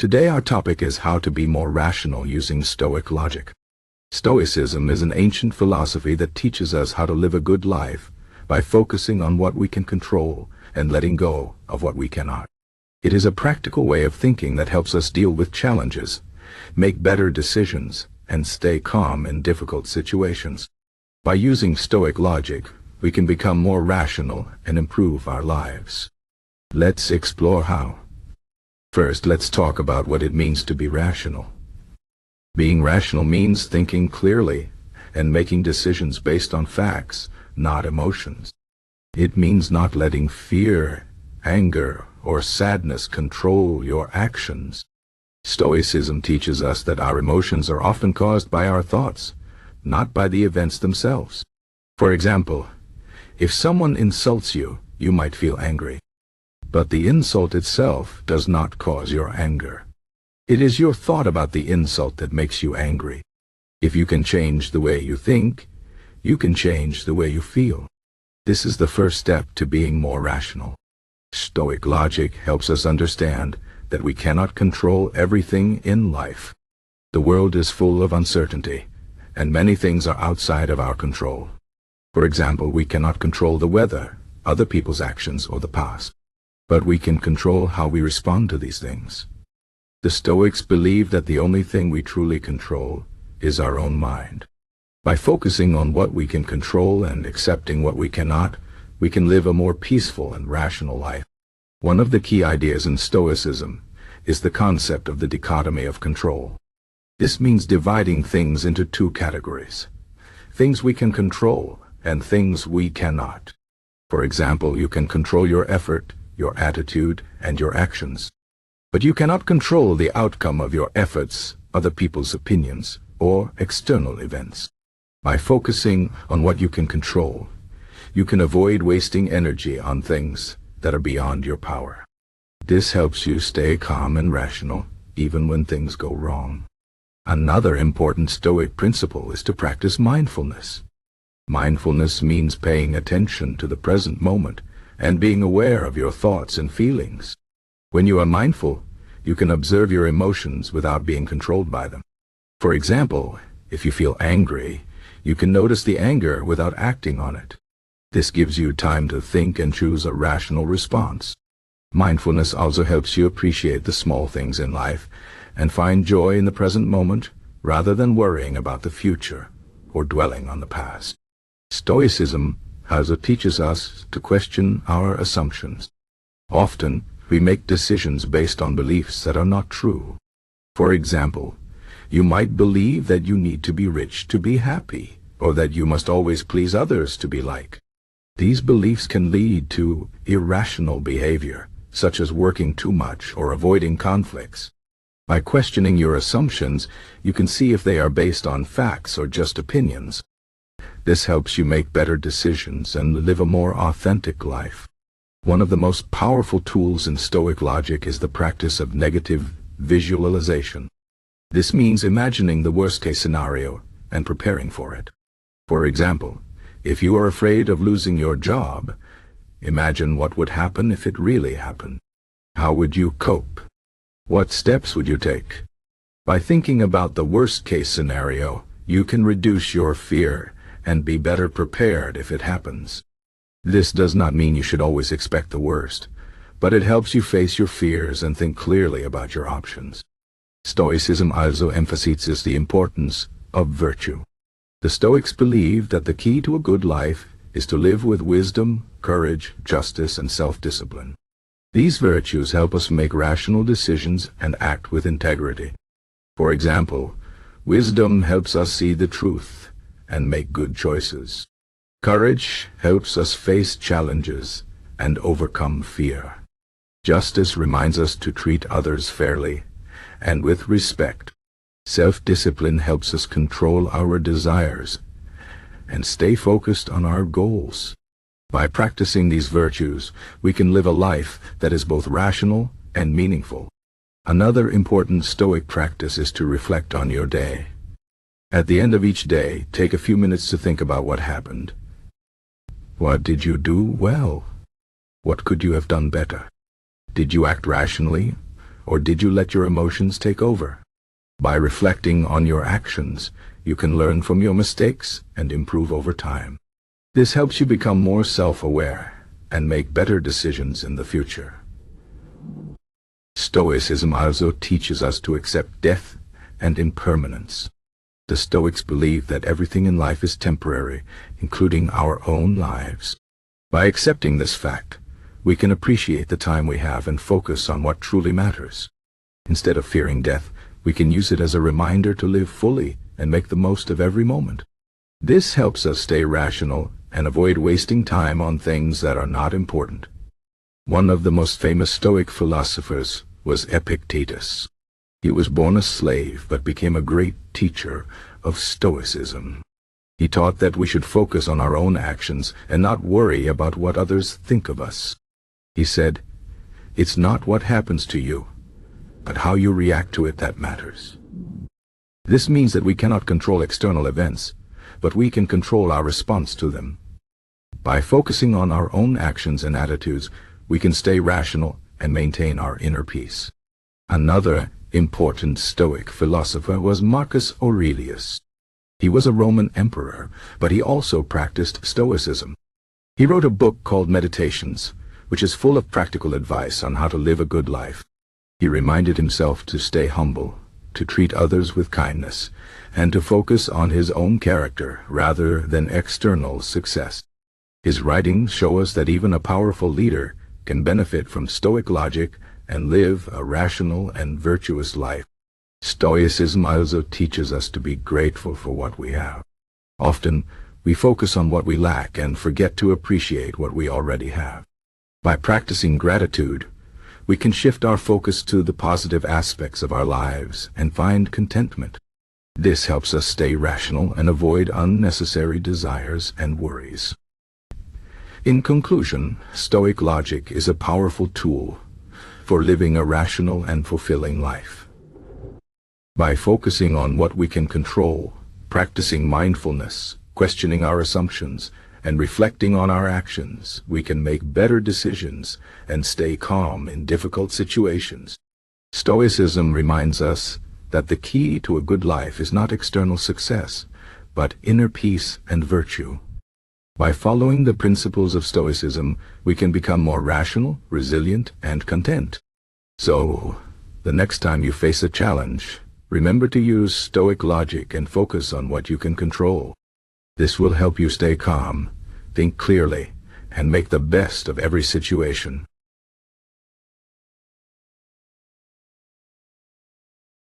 Today our topic is how to be more rational using Stoic logic. Stoicism is an ancient philosophy that teaches us how to live a good life by focusing on what we can control and letting go of what we cannot. It is a practical way of thinking that helps us deal with challenges, make better decisions, and stay calm in difficult situations. By using Stoic logic, we can become more rational and improve our lives. Let's explore how. First, let's talk about what it means to be rational. Being rational means thinking clearly and making decisions based on facts, not emotions. It means not letting fear, anger, or sadness control your actions. Stoicism teaches us that our emotions are often caused by our thoughts, not by the events themselves. For example, if someone insults you, you might feel angry. But the insult itself does not cause your anger. It is your thought about the insult that makes you angry. If you can change the way you think, you can change the way you feel. This is the first step to being more rational. Stoic logic helps us understand that we cannot control everything in life. The world is full of uncertainty, and many things are outside of our control. For example, we cannot control the weather, other people's actions, or the past. But we can control how we respond to these things. The Stoics believe that the only thing we truly control is our own mind. By focusing on what we can control and accepting what we cannot, we can live a more peaceful and rational life. One of the key ideas in Stoicism is the concept of the dichotomy of control. This means dividing things into two categories: things we can control and things we cannot. For example, you can control your effort, your attitude, and your actions. But you cannot control the outcome of your efforts, other people's opinions, or external events. By focusing on what you can control, you can avoid wasting energy on things that are beyond your power. This helps you stay calm and rational, even when things go wrong. Another important Stoic principle is to practice mindfulness. Mindfulness means paying attention to the present moment and being aware of your thoughts and feelings. When you are mindful, you can observe your emotions without being controlled by them. For example, if you feel angry, you can notice the anger without acting on it. This gives you time to think and choose a rational response. Mindfulness also helps you appreciate the small things in life and find joy in the present moment rather than worrying about the future or dwelling on the past. Stoicism also teaches us to question our assumptions. Often, we make decisions based on beliefs that are not true. For example, you might believe that you need to be rich to be happy, or that you must always please others to be liked. These beliefs can lead to irrational behavior, such as working too much or avoiding conflicts. By questioning your assumptions, you can see if they are based on facts or just opinions. This helps you make better decisions and live a more authentic life. One of the most powerful tools in Stoic logic is the practice of negative visualization. This means imagining the worst-case scenario and preparing for it. For example, if you are afraid of losing your job, imagine what would happen if it really happened. How would you cope? What steps would you take? By thinking about the worst-case scenario, you can reduce your fear and be better prepared if it happens. This does not mean you should always expect the worst, but it helps you face your fears and think clearly about your options. Stoicism also emphasizes the importance of virtue. The Stoics believe that the key to a good life is to live with wisdom, courage, justice, and self-discipline. These virtues help us make rational decisions and act with integrity. For example, wisdom helps us see the truth and make good choices. Courage helps us face challenges and overcome fear. Justice reminds us to treat others fairly and with respect. Self-discipline helps us control our desires and stay focused on our goals. By practicing these virtues, we can live a life that is both rational and meaningful. Another important Stoic practice is to reflect on your day. At the end of each day, take a few minutes to think about what happened. What did you do well? What could you have done better? Did you act rationally, or did you let your emotions take over? By reflecting on your actions, you can learn from your mistakes and improve over time. This helps you become more self-aware and make better decisions in the future. Stoicism also teaches us to accept death and impermanence. The Stoics believe that everything in life is temporary, including our own lives. By accepting this fact, we can appreciate the time we have and focus on what truly matters. Instead of fearing death, we can use it as a reminder to live fully and make the most of every moment. This helps us stay rational and avoid wasting time on things that are not important. One of the most famous Stoic philosophers was Epictetus. He was born a slave but became a great teacher of Stoicism. He taught that we should focus on our own actions and not worry about what others think of us. He said, "It's not what happens to you, but how you react to it that matters." This means that we cannot control external events, but we can control our response to them. By focusing on our own actions and attitudes, we can stay rational and maintain our inner peace. Another important Stoic philosopher was Marcus Aurelius. He was a Roman emperor, but he also practiced Stoicism. He wrote a book called Meditations, which is full of practical advice on how to live a good life. He reminded himself to stay humble, to treat others with kindness, and to focus on his own character rather than external success. His writings show us that even a powerful leader can benefit from Stoic logic and live a rational and virtuous life. Stoicism also teaches us to be grateful for what we have. Often, we focus on what we lack and forget to appreciate what we already have. By practicing gratitude, we can shift our focus to the positive aspects of our lives and find contentment. This helps us stay rational and avoid unnecessary desires and worries. In conclusion, Stoic logic is a powerful tool for living a rational and fulfilling life. By focusing on what we can control, practicing mindfulness, questioning our assumptions, and reflecting on our actions, we can make better decisions and stay calm in difficult situations. Stoicism reminds us that the key to a good life is not external success, but inner peace and virtue. By following the principles of Stoicism, we can become more rational, resilient, and content. So, the next time you face a challenge, remember to use Stoic logic and focus on what you can control. This will help you stay calm, think clearly, and make the best of every situation.